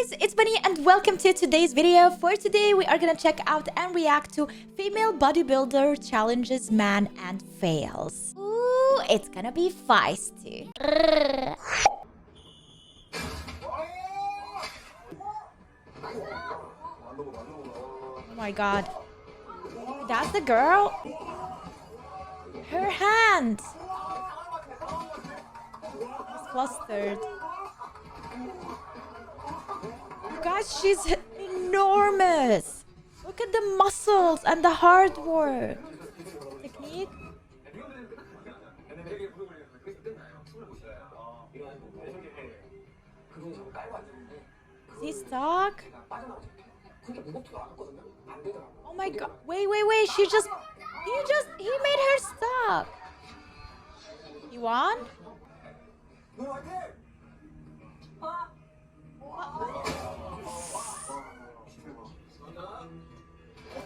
guys, it's Bunny and welcome to today's video. For today, we are gonna check out and react to female bodybuilder challenges man and fails. Ooh, it's gonna be feisty. Oh my god. That's the girl? Her hand! It's flustered. Guys, she's enormous. Look at the muscles and the hard work. Technique. Is he stuck? Oh my god. Wait. He made her stuck. He won?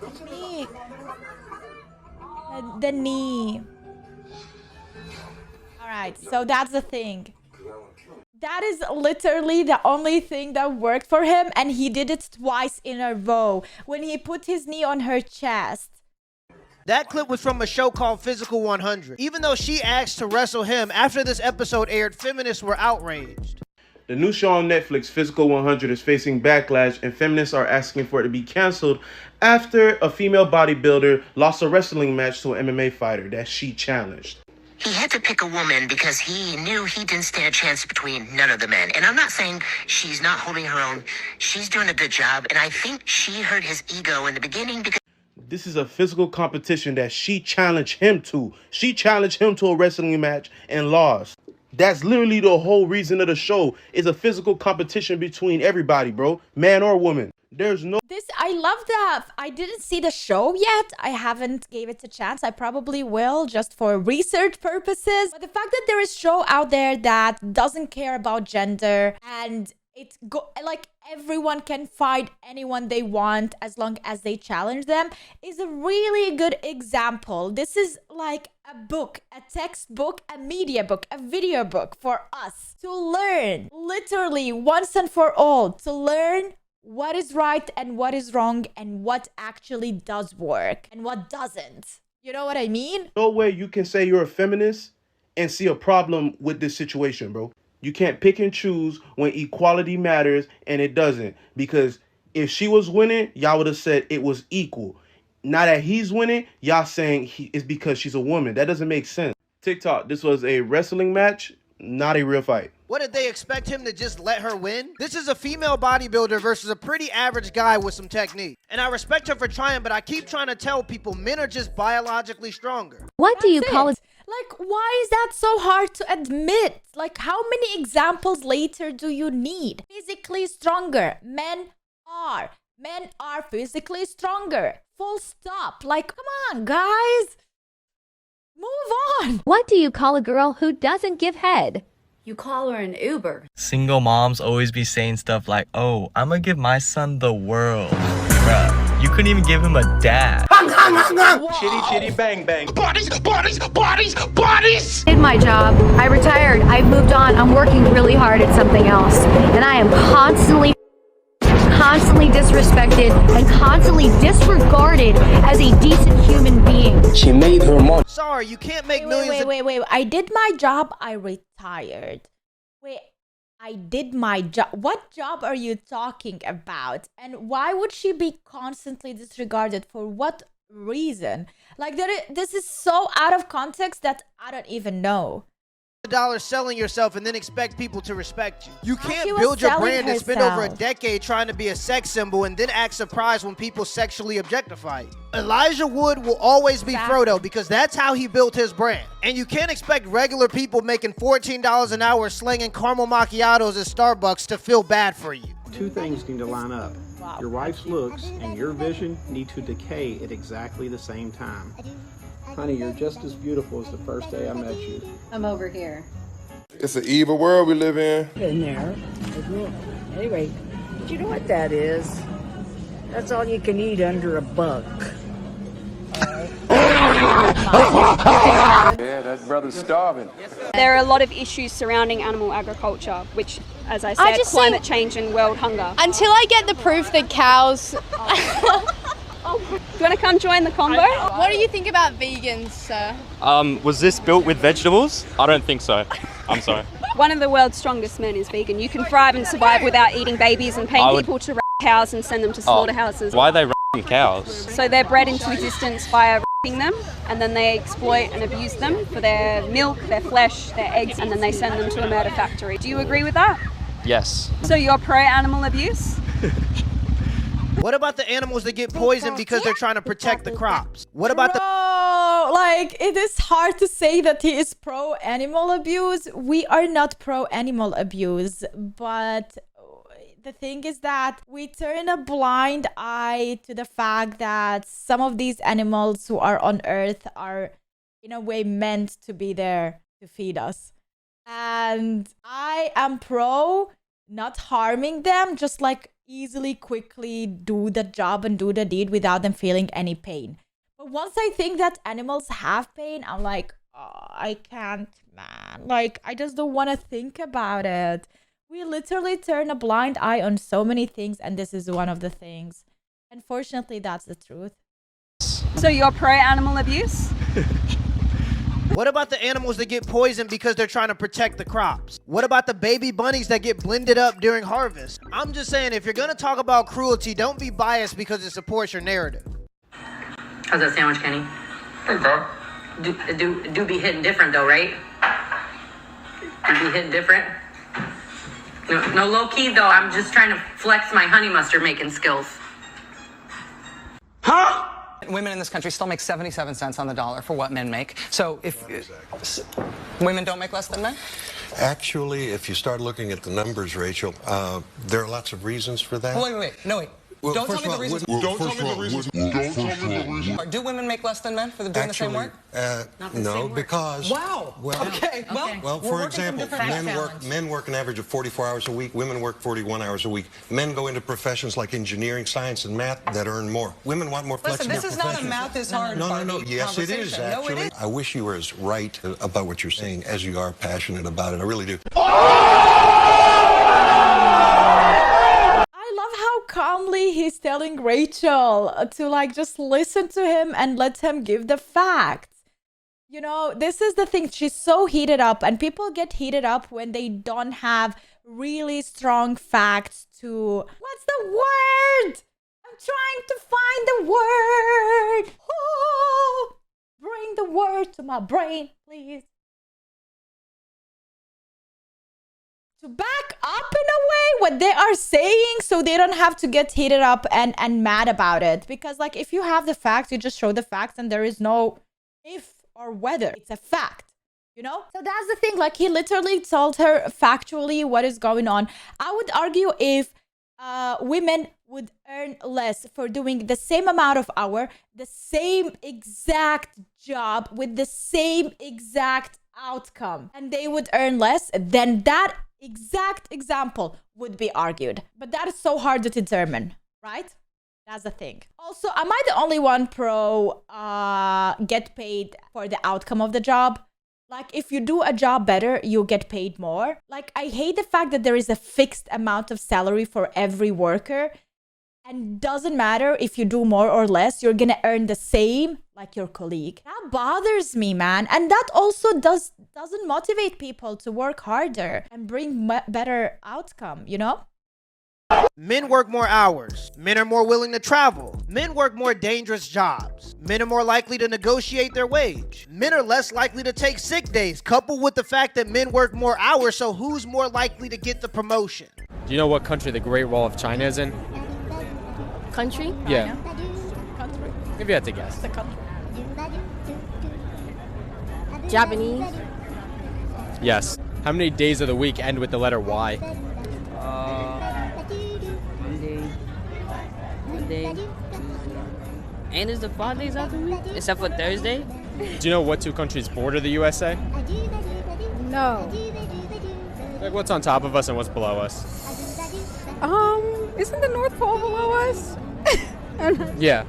Technique. The knee. Alright, so that's the thing. That is literally the only thing that worked for him, and he did it twice in a row when he put his knee on her chest. That clip was from a show called Physical 100. Even though she asked to wrestle him, after this episode aired, feminists were outraged. The new show on Netflix, Physical 100, is facing backlash, and feminists are asking for it to be canceled after a female bodybuilder lost a wrestling match to an MMA fighter that she challenged. He had to pick a woman because he knew he didn't stand a chance between none of the men. And I'm not saying she's not holding her own. She's doing a good job, and I think she hurt his ego in the beginning because This is a physical competition that she challenged him to. She challenged him to a wrestling match and lost. That's literally the whole reason of the show. Is a physical competition between everybody, bro. Man or woman. There's no... I love that. I didn't see the show yet. I haven't gave it a chance. I probably will just for research purposes. But the fact that there is show out there that doesn't care about gender and like everyone can fight anyone they want as long as they challenge them is a really good example. This is like a book, a textbook, a media book, a video book for us to learn literally once and for all, to learn what is right and what is wrong and what actually does work and what doesn't. You know what I mean? No way you can say you're a feminist and see a problem with this situation, bro. You can't pick and choose when equality matters and it doesn't. Because if she was winning, y'all would have said it was equal. Now that he's winning, y'all saying it's because she's a woman. That doesn't make sense. TikTok, this was a wrestling match, not a real fight. What, did they expect him to just let her win? This is a female bodybuilder versus a pretty average guy with some technique. And I respect her for trying, but I keep trying to tell people men are just biologically stronger. What do you call it? Like, why is that so hard to admit? Like, how many examples later do you need? Physically stronger. Men are physically stronger. Full stop. Like, come on, guys. Move on. What do you call a girl who doesn't give head? You call her an Uber. Single moms always be saying stuff like, oh, I'm gonna give my son the world. Bruh, you couldn't even give him a dad. Chitty bang bang. bodies. Did my job. I retired. I've moved on. I'm working really hard at something else. And I am constantly disrespected and constantly disregarded as a decent human being. She made her money. Sorry, you can't make millions. Wait. I did my job. I retired. Wait, I did my job. What job are you talking about? And why would she be constantly disregarded? For what reason? Like, this is so out of context that I don't even know. $1 selling yourself and then expect people to respect you. You She can't was build your selling brand and spend over a herself. decade trying to be a sex symbol and then act surprised when people sexually objectify you. Elijah Wood will always be Frodo because that's how he built his brand. And you can't expect regular people making $14 an hour slinging caramel macchiatos at Starbucks to feel bad for you. Two things need to line up. Wow. Your wife's looks and your vision need to decay at exactly the same time. Honey, you're just as beautiful as the first day I met you. I'm over here. It's an evil world we live in. In there. Anyway, do you know what that is? That's all you can eat under a buck. Yeah, that brother's starving. There are a lot of issues surrounding animal agriculture, which as I said, climate change and world hunger. Until I get the proof that cows... Do you want to come join the convo? What do you think about vegans, sir? Was this built with vegetables? I don't think so. I'm sorry. One of the world's strongest men is vegan. You can thrive and survive without eating babies and paying people to cows and send them to slaughterhouses. Why are they cows? So they're bred into existence via them, and then they exploit and abuse them for their milk, their flesh, their eggs, and then they send them to a murder factory. Do you agree with that? Yes. So you're pro-animal abuse? What about the animals that get poisoned because they're trying to protect the crops? What about the... Like, it is hard to say that he is pro-animal abuse. We are not pro-animal abuse, but the thing is that we turn a blind eye to the fact that some of these animals who are on Earth are, in a way, meant to be there to feed us. And I am pro not harming them, just like easily, quickly do the job and do the deed without them feeling any pain. But once I think that animals have pain, I'm like, oh, I can't, man. Like, I just don't want to think about it. We literally turn a blind eye on so many things, and this is one of the things. Unfortunately, that's the truth. So you're pro-animal abuse? What about the animals that get poisoned because they're trying to protect the crops? What about the baby bunnies that get blended up during harvest? I'm just saying, if you're gonna talk about cruelty, don't be biased because it supports your narrative. How's that sandwich, Kenny? Okay. Do be hitting different though, right? Do be hitting different? No low key though. I'm just trying to flex my honey mustard making skills. Huh? Women in this country still make 77 cents on the dollar for what men make. So if women don't make less than men? Actually, if you start looking at the numbers, Rachel, there are lots of reasons for that. Wait. Well, don't tell me the reasons. Don't tell me the reasons. Do women make less than men for doing the same work? No, because... Wow. Well, okay. Well, for example, men work an average of 44 hours a week. Women work 41 hours a week. Men go into professions like engineering, science, and math that earn more. Women want more flexible professions. Listen, this is not a math is hard. No. Yes, it is, actually. No, it is. I wish you were as right about what you're saying as you are passionate about it. I really do. Calmly he's telling Rachel to like just listen to him and let him give the facts. You know, this is the thing. She's so heated up, and people get heated up when they don't have really strong facts to... What's the word? I'm trying to find the word. Oh, bring the word to my brain, please. To back up in a way what they are saying, so they don't have to get heated up and mad about it. Because like, if you have the facts, you just show the facts, and there is no if or whether. It's a fact, you know? So that's the thing. Like, he literally told her factually what is going on. I would argue if women would earn less for doing the same amount of hour, the same exact job with the same exact outcome, and they would earn less, then that exact example would be argued. But that is so hard to determine, right? That's the thing. Also, am I the only one pro get paid for the outcome of the job? Like, if you do a job better, you get paid more. Like, I hate the fact that there is a fixed amount of salary for every worker, and doesn't matter if you do more or less, you're gonna earn the same like your colleague. That bothers me, man. And that also doesn't motivate people to work harder and bring better outcome, you know? Men work more hours. Men are more willing to travel. Men work more dangerous jobs. Men are more likely to negotiate their wage. Men are less likely to take sick days, coupled with the fact that men work more hours, so who's more likely to get the promotion? Do you know what country the Great Wall of China is in? Country? Yeah. Country. If you had to guess. It's a country. Japanese? Yes. How many days of the week end with the letter Y? Monday, and is the 5 days after week, except for Thursday? Do you know what two countries border the USA? No. Like, what's on top of us and what's below us? Isn't the North Pole below us? Yeah.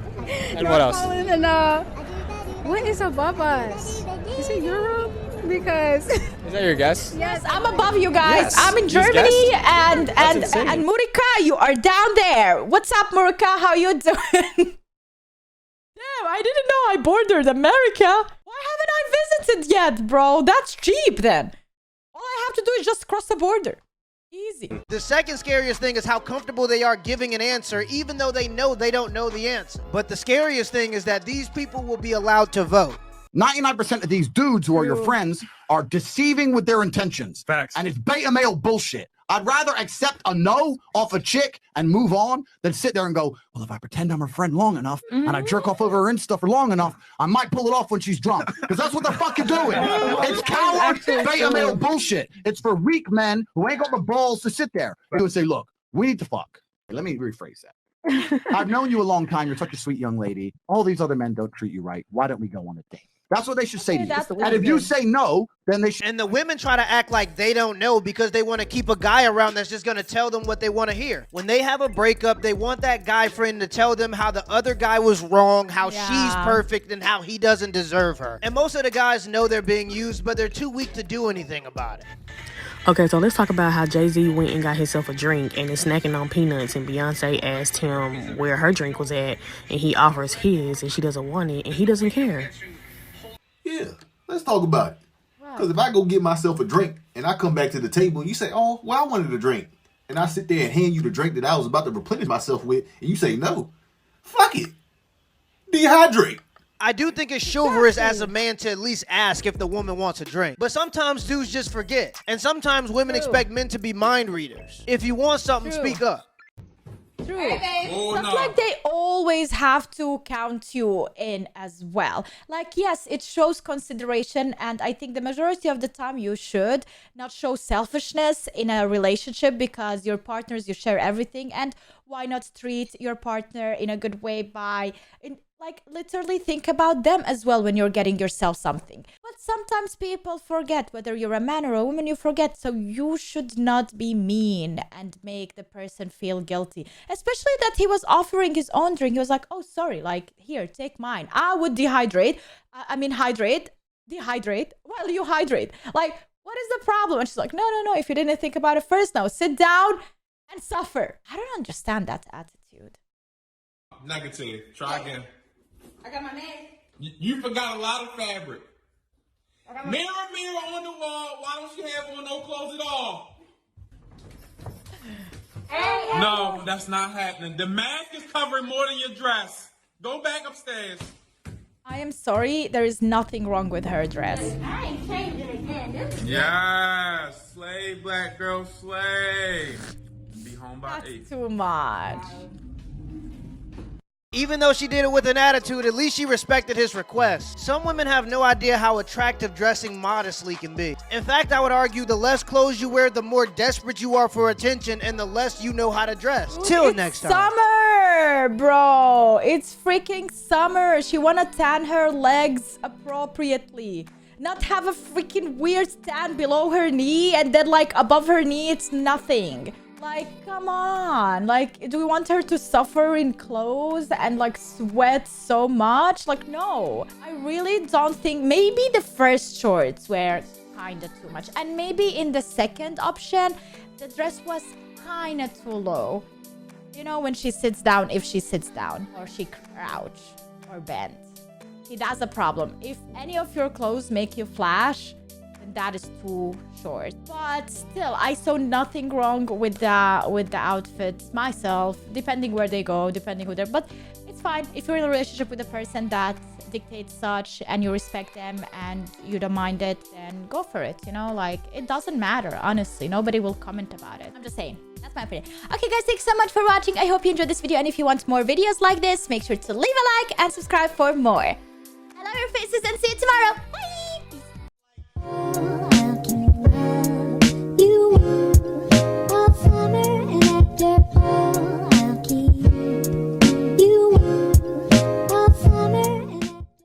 And what else? And what is above us? Is it Europe? Because Is that your guess? Yes, I'm above you guys. Yes, I'm in he's Germany, guessed. and insane. Murika, you are down there. What's up, Murika? How you doing? Damn, I didn't know I bordered America. Why haven't I visited yet, bro? That's cheap then. All I have to do is just cross the border. Easy. The second scariest thing is how comfortable they are giving an answer, even though they know they don't know the answer. But the scariest thing is that these people will be allowed to vote. 99% of these dudes who are your friends are deceiving with their intentions. Facts. And it's beta male bullshit. I'd rather accept a no off a chick and move on than sit there and go, well, if I pretend I'm her friend long enough and I jerk off over her Insta for long enough, I might pull it off when she's drunk. Because that's what they're fucking doing. It's coward beta male bullshit. It's for weak men who ain't got the balls to sit there and say, look, we need to fuck. Let me rephrase that. I've known you a long time. You're such a sweet young lady. All these other men don't treat you right. Why don't we go on a date? That's what they should say to you. And if you say no, then they should. And the women try to act like they don't know because they want to keep a guy around that's just going to tell them what they want to hear. When they have a breakup, they want that guy friend to tell them how the other guy was wrong, how she's perfect, and how he doesn't deserve her. And most of the guys know they're being used, but they're too weak to do anything about it. Okay, so let's talk about how Jay-Z went and got himself a drink and is snacking on peanuts, and Beyonce asked him where her drink was at, and he offers his, and she doesn't want it, and he doesn't care. Yeah, let's talk about it. Because if I go get myself a drink and I come back to the table and you say, oh, well, I wanted a drink. And I sit there and hand you the drink that I was about to replenish myself with, and you say no. Fuck it. Dehydrate. I do think it's chivalrous as a man to at least ask if the woman wants a drink. But sometimes dudes just forget. And sometimes women expect men to be mind readers. If you want something, speak up. True. It's not like they always have to count you in as well. Like, yes, it shows consideration, and I think the majority of the time you should not show selfishness in a relationship, because your partners, you share everything, and why not treat your partner in a good way by like literally think about them as well when you're getting yourself something. But sometimes people forget, whether you're a man or a woman, you forget. So you should not be mean and make the person feel guilty, especially that he was offering his own drink. He was like, oh, sorry, like, here, take mine. I would dehydrate. Dehydrate while you hydrate. Like, what is the problem? And she's like, no, if you didn't think about it first, now sit down and suffer. I don't understand that attitude. Negative. Try again. I got my name. You forgot a lot of fabric. Mirror, mirror on the wall. Why don't you have on no clothes at all? Hey, no, that's not happening. The mask is covering more than your dress. Go back upstairs. I am sorry. There is nothing wrong with her dress. I ain't changing again. Yes. Slay, black girl, slay. Be home by 8. That's too much. Even though she did it with an attitude, at least she respected his request. Some women have no idea how attractive dressing modestly can be. In fact, I would argue the less clothes you wear, the more desperate you are for attention, and the less you know how to dress. Till next time. Summer, bro. It's freaking summer. She wanna tan her legs appropriately. Not have a freaking weird tan below her knee, and then like above her knee, it's nothing. Like, come on. Like, do we want her to suffer in clothes and like sweat so much? Like, no. I really don't think. Maybe the first shorts were kind of too much, and maybe in the second option the dress was kind of too low. You know, when she sits down, if she sits down or she crouch or bend, see, that's a problem. If any of your clothes make you flash, that is too short. But still, I saw nothing wrong with the outfits myself, depending where they go, depending who they're. But it's fine if you're in a relationship with a person that dictates such and you respect them and you don't mind it, then go for it. You know, like, it doesn't matter, honestly. Nobody will comment about it. I'm just saying. That's my opinion. Okay, guys, thanks so much for watching. I hope you enjoyed this video, and if you want more videos like this, make sure to leave a like and subscribe for more. I love your faces, and see you tomorrow. Bye.